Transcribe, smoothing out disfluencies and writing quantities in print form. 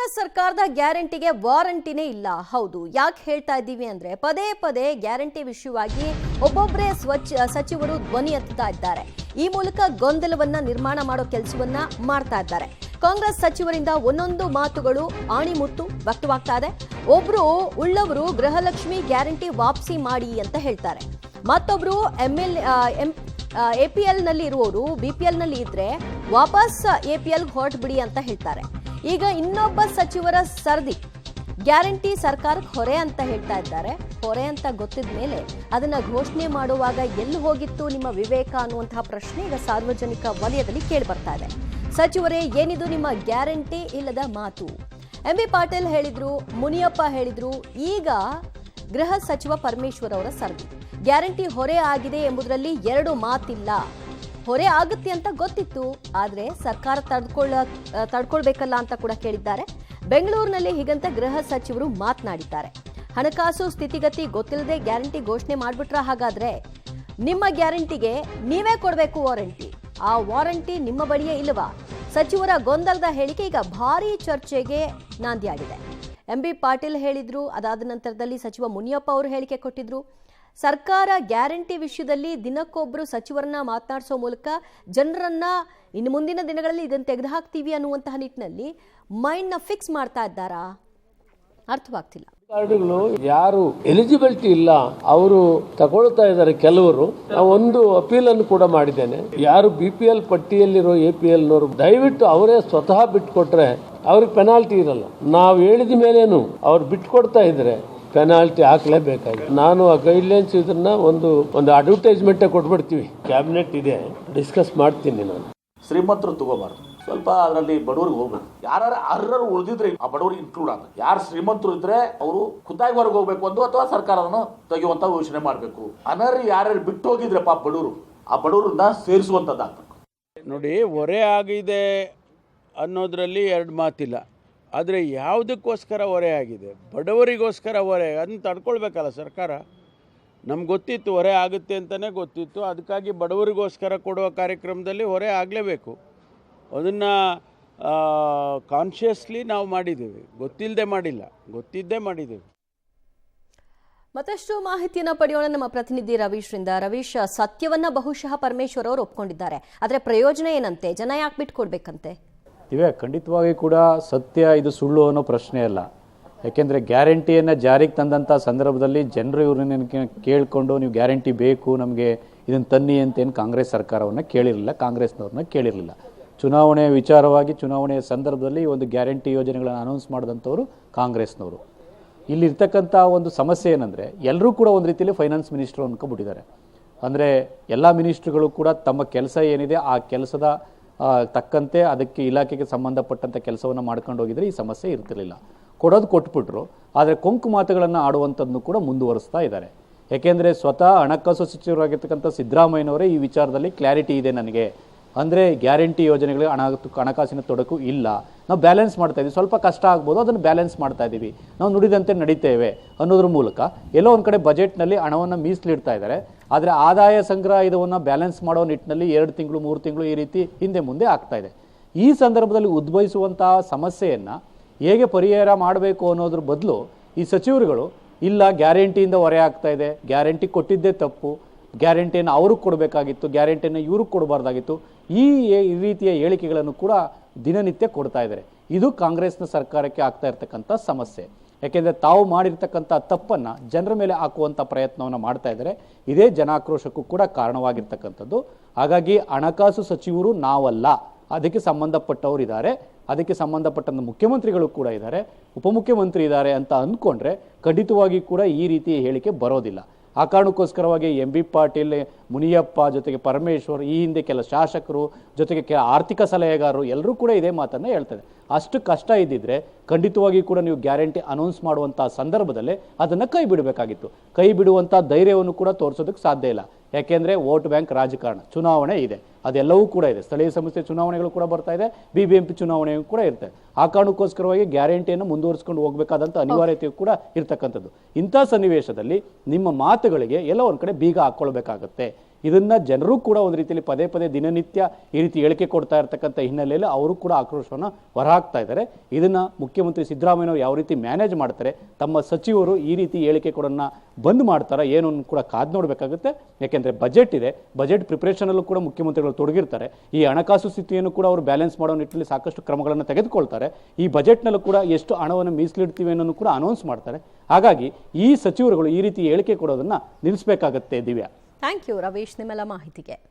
ಕಾಂಗ್ರೆಸ್ ಸರ್ಕಾರದ ಗ್ಯಾರಂಟಿಗೆ ವಾರಂಟಿನೇ ಇಲ್ಲ. ಹೌದು, ಯಾಕೆ ಹೇಳ್ತಾ ಇದ್ದೀವಿ ಅಂದ್ರೆ ಪದೇ ಪದೇ ಗ್ಯಾರಂಟಿ ವಿಷಯವಾಗಿ ಒಬ್ಬೊಬ್ಬರೇ ಸಚಿವರು ಧ್ವನಿ ಎತ್ತುತ್ತಾ ಇದ್ದಾರೆ. ಈ ಮೂಲಕ ಗೊಂದಲವನ್ನ ನಿರ್ಮಾಣ ಮಾಡೋ ಕೆಲಸವನ್ನ ಮಾಡ್ತಾ ಇದ್ದಾರೆ. ಕಾಂಗ್ರೆಸ್ ಸಚಿವರಿಂದ ಒಂದೊಂದು ಮಾತುಗಳು ಆಣಿಮುತ್ತು ವ್ಯಕ್ತವಾಗ್ತಾ ಇದೆ. ಒಬ್ರು ಉಳ್ಳವರು ಗೃಹಲಕ್ಷ್ಮಿ ಗ್ಯಾರಂಟಿ ವಾಪಸಿ ಮಾಡಿ ಅಂತ ಹೇಳ್ತಾರೆ. ಮತ್ತೊಬ್ರು APL ನಲ್ಲಿ ಇರುವವರು BPL ನಲ್ಲಿ ಇದ್ರೆ ವಾಪಸ್ APL ಹೊರಟ್ಬಿಡಿ ಅಂತ ಹೇಳ್ತಾರೆ. ಈಗ ಇನ್ನೊಬ್ಬ ಸಚಿವರ ಸರದಿ ಗ್ಯಾರಂಟಿ ಸರ್ಕಾರಕ್ಕೆ ಹೊರೆ ಅಂತ ಹೇಳ್ತಾ ಇದ್ದಾರೆ. ಹೊರೆ ಅಂತ ಗೊತ್ತಿದ ಮೇಲೆ ಅದನ್ನ ಘೋಷಣೆ ಮಾಡುವಾಗ ಎಲ್ಲಿ ಹೋಗಿತ್ತು ನಿಮ್ಮ ವಿವೇಕ ಅನ್ನುವಂತಹ ಪ್ರಶ್ನೆ ಈಗ ಸಾರ್ವಜನಿಕ ವಲಯದಲ್ಲಿ ಕೇಳಿ ಬರ್ತಾ ಇದೆ. ಸಚಿವರೇ, ಏನಿದು ನಿಮ್ಮ ಗ್ಯಾರಂಟಿ ಇಲ್ಲದ ಮಾತು? MB ಪಾಟೀಲ್ ಹೇಳಿದ್ರು, ಮುನಿಯಪ್ಪ ಹೇಳಿದ್ರು. ಈಗ ಗೃಹ ಸಚಿವ ಪರಮೇಶ್ವರ್ ಅವರ ಸರದಿ ಗ್ಯಾರಂಟಿ ಹೊರೆ ಆಗಿದೆ ಎಂಬುದರಲ್ಲಿ ಎರಡು ಮಾತಿಲ್ಲ. ಹೊರೆ ಆಗುತ್ತೆ ಅಂತ ಗೊತ್ತಿತ್ತು, ಆದ್ರೆ ಸರ್ಕಾರ ತಡ್ಕೊಳ್ಬೇಕಲ್ಲ ಅಂತ ಕೂಡ ಕೇಳಿದ್ದಾರೆ. ಬೆಂಗಳೂರಿನಲ್ಲಿ ಹೀಗಂತ ಗೃಹ ಸಚಿವರು ಮಾತನಾಡಿದ್ದಾರೆ. ಹಣಕಾಸು ಸ್ಥಿತಿಗತಿ ಗೊತ್ತಿಲ್ಲದೆ ಗ್ಯಾರಂಟಿ ಘೋಷಣೆ ಮಾಡ್ಬಿಟ್ರ? ಹಾಗಾದ್ರೆ ನಿಮ್ಮ ಗ್ಯಾರಂಟಿಗೆ ನೀವೇ ಕೊಡಬೇಕು ವಾರಂಟಿ. ಆ ವಾರಂಟಿ ನಿಮ್ಮ ಬಳಿಯೇ ಇಲ್ಲವಾ? ಸಚಿವರ ಗೊಂದಲದ ಹೇಳಿಕೆ ಈಗ ಭಾರೀ ಚರ್ಚೆಗೆ ನಾಂದಿಯಾಗಿದೆ. MB ಪಾಟೀಲ್ ಹೇಳಿದ್ರು, ಅದಾದ ನಂತರದಲ್ಲಿ ಸಚಿವ ಮುನಿಯಪ್ಪ ಅವರು ಹೇಳಿಕೆ ಕೊಟ್ಟಿದ್ರು. ಸರ್ಕಾರ ಗ್ಯಾರಂಟಿ ವಿಷಯದಲ್ಲಿ ದಿನಕ್ಕೊಬ್ಬರು ಸಚಿವರನ್ನ ಮಾತನಾಡಿಸೋ ಮೂಲಕ ಜನರನ್ನ ಇನ್ನು ಮುಂದಿನ ದಿನಗಳಲ್ಲಿ ಇದನ್ನು ತೆಗೆದುಹಾಕ್ತೀವಿ ಅನ್ನುವಂತಹ ನಿಟ್ಟಿನಲ್ಲಿ ಮೈಂಡ್ನ ಫಿಕ್ಸ್ ಮಾಡ್ತಾ ಇದ್ದಾರಾ? ಅರ್ಥವಾಗ್ತಿಲ್ಲ. ಕಾರ್ಡ್ಗಳು ಯಾರು ಎಲಿಜಿಬಿಲಿಟಿ ಇಲ್ಲ ಅವರು ತಗೊಳ್ತಾ ಇದ್ದಾರೆ. ಕೆಲವರು ಒಂದು ಅಪೀಲ್ ಅನ್ನು ಕೂಡ ಮಾಡಿದ್ದೇನೆ. ಯಾರು BPL ಪಟ್ಟಿಯಲ್ಲಿರೋ APL ನವರು ದಯವಿಟ್ಟು ಅವರೇ ಸ್ವತಃ ಬಿಟ್ಕೊಟ್ರೆ ಅವ್ರಿಗೆ ಪೆನಾಲ್ಟಿ ಇರಲ್ಲ. ನಾವು ಹೇಳಿದ ಮೇಲೇನು ಅವ್ರು ಬಿಟ್ಕೊಡ್ತಾ ಇದ್ರೆ ಪೆನಾಲ್ಟಿ ಹಾಕ್ಲೇಬೇಕಾಗಿದೆ. ನಾನು ಆ ಗೈಡ್ಲೈನ್ಸ್ ಇದನ್ನ ಒಂದು ಅಡ್ವರ್ಟೈಸ್ಮೆಂಟ್ ಕೊಟ್ಬಿಡ್ತೀವಿ. ಕ್ಯಾಬಿನೆಟ್ ಇದೆ, ಡಿಸ್ಕಸ್ ಮಾಡ್ತೀನಿ. ನಾನು ಶ್ರೀಮಂತರು ತಗೋಬಾರ್ದು, ಸ್ವಲ್ಪ ಅದರಲ್ಲಿ ಬಡವರಿಗೆ ಹೋಗ್ಬೇಕು. ಯಾರು ಅರ್ಹರು ಉಳಿದಿದ್ರೆ ಆ ಬಡವರಿಗೆ ಇನ್ಕ್ಲೂಡ್ ಆಗ. ಯಾರು ಶ್ರೀಮಂತರು ಇದ್ರೆ ಅವರು ಖುದ್ದಾಗಿ ಹೊರಗೆ ಹೋಗ್ಬೇಕು ಅಂತ ಅಥವಾ ಸರ್ಕಾರವನ್ನು ತೆಗೆಯುವಂತ ಯೋಚನೆ ಮಾಡಬೇಕು. ಅನರ್ಹ ಯಾರ್ಯಾರು ಬಿಟ್ಟು ಹೋಗಿದ್ರೆ ಪಾಪ ಬಡವರು, ಆ ಬಡವರನ್ನ ಸೇರಿಸುವಂತದ್ದಾಗಬೇಕು. ನೋಡಿ, ಹೊರೆ ಆಗಿದೆ ಅನ್ನೋದ್ರಲ್ಲಿ ಎರಡು ಮಾತಿಲ್ಲ. ಆದರೆ ಯಾವುದಕ್ಕೋಸ್ಕರ ಹೊರೆ ಆಗಿದೆ? ಬಡವರಿಗೋಸ್ಕರ ಹೊರೆ, ಅದನ್ನು ತಡ್ಕೊಳ್ಬೇಕಲ್ಲ ಸರ್ಕಾರ. ನಮ್ಗೆ ಗೊತ್ತಿತ್ತು ಹೊರೆ ಆಗುತ್ತೆ ಅಂತಲೇ ಗೊತ್ತಿತ್ತು. ಅದಕ್ಕಾಗಿ ಬಡವರಿಗೋಸ್ಕರ ಕೊಡುವ ಕಾರ್ಯಕ್ರಮದಲ್ಲಿ ಹೊರೆ ಆಗಲೇಬೇಕು. ಅದನ್ನು ಕಾನ್ಷಿಯಸ್ಲಿ ನಾವು ಮಾಡಿದ್ದೀವಿ, ಗೊತ್ತಿಲ್ಲದೆ ಮಾಡಿಲ್ಲ, ಗೊತ್ತಿದ್ದೇ ಮಾಡಿದ್ದೀವಿ. ಮತ್ತಷ್ಟು ಮಾಹಿತಿಯನ್ನು ಪಡೆಯೋಣ ನಮ್ಮ ಪ್ರತಿನಿಧಿ ರವೀಶ್ರಿಂದ. ರವೀಶ್, ಸತ್ಯವನ್ನ ಬಹುಶಃ ಪರಮೇಶ್ವರ್ ಅವರು ಒಪ್ಕೊಂಡಿದ್ದಾರೆ, ಆದರೆ ಪ್ರಯೋಜನ ಏನಂತೆ? ಜನ ಯಾಕೆ ಬಿಟ್ಕೊಡ್ಬೇಕಂತೆ? ಇವೆ ಖಂಡಿತವಾಗಿ ಕೂಡ ಸತ್ಯ, ಇದು ಸುಳ್ಳು ಅನ್ನೋ ಪ್ರಶ್ನೆ ಅಲ್ಲ. ಯಾಕೆಂದರೆ ಗ್ಯಾರಂಟಿಯನ್ನು ಜಾರಿಗೆ ತಂದಂಥ ಸಂದರ್ಭದಲ್ಲಿ ಜನರು ಇವ್ರನ್ನ ಕೇಳಿಕೊಂಡು ನೀವು ಗ್ಯಾರಂಟಿ ಬೇಕು ನಮಗೆ ಇದನ್ನು ತನ್ನಿ ಅಂತೇನು ಕಾಂಗ್ರೆಸ್ ಸರ್ಕಾರವನ್ನು ಕೇಳಿರಲಿಲ್ಲ, ಕಾಂಗ್ರೆಸ್ನವ್ರನ್ನ ಕೇಳಿರಲಿಲ್ಲ. ಚುನಾವಣೆ ವಿಚಾರವಾಗಿ ಚುನಾವಣೆಯ ಸಂದರ್ಭದಲ್ಲಿ ಒಂದು ಗ್ಯಾರಂಟಿ ಯೋಜನೆಗಳನ್ನು ಅನೌನ್ಸ್ ಮಾಡಿದಂಥವ್ರು ಕಾಂಗ್ರೆಸ್ನವರು. ಇಲ್ಲಿರ್ತಕ್ಕಂಥ ಒಂದು ಸಮಸ್ಯೆ ಏನಂದರೆ ಎಲ್ಲರೂ ಕೂಡ ಒಂದು ರೀತಿಯಲ್ಲಿ ಫೈನಾನ್ಸ್ ಮಿನಿಸ್ಟ್ರು ಅಂದ್ಕೊಂಡ್ಬಿಟ್ಟಿದ್ದಾರೆ. ಅಂದರೆ ಎಲ್ಲ ಮಿನಿಸ್ಟ್ರುಗಳು ಕೂಡ ತಮ್ಮ ಕೆಲಸ ಏನಿದೆ ಆ ಕೆಲಸದ ತಕ್ಕಂತೆ ಅದಕ್ಕೆ ಇಲಾಖೆಗೆ ಸಂಬಂಧಪಟ್ಟಂಥ ಕೆಲಸವನ್ನು ಮಾಡ್ಕೊಂಡು ಹೋಗಿದ್ರೆ ಈ ಸಮಸ್ಯೆ ಇರ್ತಿರಲಿಲ್ಲ. ಕೊಡೋದು ಕೊಟ್ಬಿಟ್ರು, ಆದರೆ ಕೊಂಕು ಮಾತುಗಳನ್ನು ಆಡುವಂಥದ್ದನ್ನು ಕೂಡ ಮುಂದುವರಿಸ್ತಾ ಇದ್ದಾರೆ. ಯಾಕೆಂದರೆ ಸ್ವತಃ ಹಣಕಾಸು ಸಚಿವರಾಗಿರ್ತಕ್ಕಂಥ ಸಿದ್ದರಾಮಯ್ಯನವರೇ ಈ ವಿಚಾರದಲ್ಲಿ ಕ್ಲಾರಿಟಿ ಇದೆ ನನಗೆ, ಅಂದರೆ ಗ್ಯಾರಂಟಿ ಯೋಜನೆಗಳಿಗೆ ಹಣಕಾಸಿನ ತೊಡಕು ಇಲ್ಲ, ನಾವು ಬ್ಯಾಲೆನ್ಸ್ ಮಾಡ್ತಾ ಇದ್ದೀವಿ, ಸ್ವಲ್ಪ ಕಷ್ಟ ಆಗ್ಬೋದು, ಅದನ್ನು ಬ್ಯಾಲೆನ್ಸ್ ಮಾಡ್ತಾ ಇದ್ದೀವಿ, ನಾವು ನುಡಿದಂತೆ ನಡೀತೇವೆ ಅನ್ನೋದ್ರ ಮೂಲಕ ಎಲ್ಲೋ ಒಂದು ಕಡೆ ಬಜೆಟ್ನಲ್ಲಿ ಹಣವನ್ನು ಮೀಸಲಿಡ್ತಾ ಇದ್ದಾರೆ. ಆದರೆ ಆದಾಯ ಸಂಗ್ರಹ ಇದನ್ನು ಬ್ಯಾಲೆನ್ಸ್ ಮಾಡೋ ನಿಟ್ಟಿನಲ್ಲಿ 2 ತಿಂಗಳು 3 ತಿಂಗಳು ಈ ರೀತಿ ಹಿಂದೆ ಮುಂದೆ ಆಗ್ತಾ ಇದೆ. ಈ ಸಂದರ್ಭದಲ್ಲಿ ಉದ್ಭವಿಸುವಂತಹ ಸಮಸ್ಯೆಯನ್ನು ಹೇಗೆ ಪರಿಹಾರ ಮಾಡಬೇಕು ಅನ್ನೋದ್ರ ಬದಲು ಈ ಸಚಿವರುಗಳು ಇಲ್ಲ ಗ್ಯಾರಂಟಿಯಿಂದ ಹೊರೆ ಆಗ್ತಾ ಇದೆ, ಗ್ಯಾರಂಟಿ ಕೊಟ್ಟಿದ್ದೇ ತಪ್ಪು, ಗ್ಯಾರಂಟಿಯನ್ನು ಅವ್ರಿಗೆ ಕೊಡಬೇಕಾಗಿತ್ತು, ಗ್ಯಾರಂಟಿಯನ್ನು ಇವ್ರಿಗೆ ಕೊಡಬಾರ್ದಾಗಿತ್ತು, ಈ ರೀತಿಯ ಹೇಳಿಕೆಗಳನ್ನು ಕೂಡ ದಿನನಿತ್ಯ ಕೊಡ್ತಾ ಇದ್ದಾರೆ. ಇದು ಕಾಂಗ್ರೆಸ್ನ ಸರ್ಕಾರಕ್ಕೆ ಆಗ್ತಾ ಇರ್ತಕ್ಕಂಥ ಸಮಸ್ಯೆ. ಯಾಕೆಂದರೆ ತಾವು ಮಾಡಿರ್ತಕ್ಕಂಥ ತಪ್ಪನ್ನು ಜನರ ಮೇಲೆ ಹಾಕುವಂಥ ಪ್ರಯತ್ನವನ್ನು ಮಾಡ್ತಾ ಇದ್ದಾರೆ. ಇದೇ ಜನಾಕ್ರೋಶಕ್ಕೂ ಕೂಡ ಕಾರಣವಾಗಿರ್ತಕ್ಕಂಥದ್ದು. ಹಾಗಾಗಿ ಹಣಕಾಸು ಸಚಿವರು ನಾವಲ್ಲ, ಅದಕ್ಕೆ ಸಂಬಂಧಪಟ್ಟವರು ಇದ್ದಾರೆ, ಅದಕ್ಕೆ ಸಂಬಂಧಪಟ್ಟಂಥ ಮುಖ್ಯಮಂತ್ರಿಗಳು ಕೂಡ ಇದ್ದಾರೆ, ಉಪಮುಖ್ಯಮಂತ್ರಿ ಇದ್ದಾರೆ ಅಂತ ಅಂದ್ಕೊಂಡ್ರೆ ಖಂಡಿತವಾಗಿ ಕೂಡ ಈ ರೀತಿಯ ಹೇಳಿಕೆ ಬರೋದಿಲ್ಲ. ಆ ಕಾರಣಕ್ಕೋಸ್ಕರವಾಗಿ MB ಪಾಟೀಲ್, ಮುನಿಯಪ್ಪ, ಜೊತೆಗೆ ಪರಮೇಶ್ವರ್, ಈ ಹಿಂದೆ ಕೆಲ ಶಾಸಕರು, ಜೊತೆಗೆ ಆರ್ಥಿಕ ಸಲಹೆಗಾರರು ಎಲ್ಲರೂ ಕೂಡ ಇದೇ ಮಾತನ್ನು ಹೇಳ್ತಾರೆ. ಅಷ್ಟು ಕಷ್ಟ ಇದ್ದಿದ್ರೆ ಖಂಡಿತವಾಗಿ ಕೂಡ ನೀವು ಗ್ಯಾರಂಟಿ ಅನೌನ್ಸ್ ಮಾಡುವಂಥ ಸಂದರ್ಭದಲ್ಲೇ ಅದನ್ನು ಕೈ ಬಿಡಬೇಕಾಗಿತ್ತು. ಕೈ ಬಿಡುವಂಥ ಧೈರ್ಯವನ್ನು ಕೂಡ ತೋರಿಸೋದಕ್ಕೆ ಸಾಧ್ಯ ಇಲ್ಲ. ಯಾಕೆಂದರೆ ವೋಟ್ ಬ್ಯಾಂಕ್ ರಾಜಕಾರಣ, ಚುನಾವಣೆ ಇದೆ, ಅದೆಲ್ಲವೂ ಕೂಡ ಇದೆ, ಸ್ಥಳೀಯ ಸಂಸ್ಥೆ ಚುನಾವಣೆಗಳು ಕೂಡ ಬರ್ತಾ ಇದೆ, BBMP ಚುನಾವಣೆಯೂ ಕೂಡ ಇರ್ತದೆ. ಆ ಕಾರಣಕ್ಕೋಸ್ಕರವಾಗಿ ಗ್ಯಾರಂಟಿಯನ್ನು ಮುಂದುವರಿಸ್ಕೊಂಡು ಹೋಗಬೇಕಾದಂಥ ಅನಿವಾರ್ಯತೆಯೂ ಕೂಡ ಇರ್ತಕ್ಕಂಥದ್ದು. ಇಂಥ ಸನ್ನಿವೇಶದಲ್ಲಿ ನಿಮ್ಮ ಮಾತುಗಳಿಗೆ ಎಲ್ಲ ಒಂದು ಕಡೆ ಬೀಗ ಹಾಕ್ಕೊಳ್ಬೇಕಾಗತ್ತೆ. ಇದನ್ನ ಜನರು ಕೂಡ ಒಂದು ರೀತಿಯಲ್ಲಿ ಪದೇ ಪದೇ ದಿನನಿತ್ಯ ಈ ರೀತಿ ಹೇಳಿಕೆ ಕೊಡ್ತಾ ಇರ್ತಕ್ಕಂಥ ಹಿನ್ನೆಲೆಯಲ್ಲಿ ಅವರು ಕೂಡ ಆಕ್ರೋಶವನ್ನು ಹೊರಹಾಕ್ತಾ ಇದ್ದಾರೆ. ಇದನ್ನ ಮುಖ್ಯಮಂತ್ರಿ ಸಿದ್ದರಾಮಯ್ಯನವರು ಯಾವ ರೀತಿ ಮ್ಯಾನೇಜ್ ಮಾಡ್ತಾರೆ, ತಮ್ಮ ಸಚಿವರು ಈ ರೀತಿ ಹೇಳಿಕೆ ಕೊಡೋನ್ನ ಬಂದ್ ಮಾಡ್ತಾರಾ ಏನು ಕೂಡ ಕಾದ್ ನೋಡಬೇಕಾಗುತ್ತೆ. ಯಾಕೆಂದ್ರೆ ಬಜೆಟ್ ಇದೆ, ಬಜೆಟ್ ಪ್ರಿಪರೇಷನ್ ಅಲ್ಲೂ ಕೂಡ ಮುಖ್ಯಮಂತ್ರಿಗಳು ತೊಡಗಿರ್ತಾರೆ. ಈ ಹಣಕಾಸು ಸ್ಥಿತಿಯನ್ನು ಕೂಡ ಅವರು ಬ್ಯಾಲೆನ್ಸ್ ಮಾಡೋ ನಿಟ್ಟಿನಲ್ಲಿ ಸಾಕಷ್ಟು ಕ್ರಮಗಳನ್ನು ತೆಗೆದುಕೊಳ್ತಾರೆ. ಈ ಬಜೆಟ್ನಲ್ಲೂ ಕೂಡ ಎಷ್ಟು ಹಣವನ್ನು ಮೀಸಲಿಡ್ತೀವಿ ಅನ್ನೋದು ಕೂಡ ಅನೌನ್ಸ್ ಮಾಡ್ತಾರೆ. ಹಾಗಾಗಿ ಈ ಸಚಿವರುಗಳು ಈ ರೀತಿ ಹೇಳಿಕೆ ಕೊಡೋದನ್ನ ನಿಲ್ಲಿಸಬೇಕಾಗತ್ತೆ. ದಿವ್ಯಾ, ಥ್ಯಾಂಕ್ ಯು ರವೀಶ್ ನಿಮ್ಮೆಲ್ಲ ಮಾಹಿತಿಗೆ.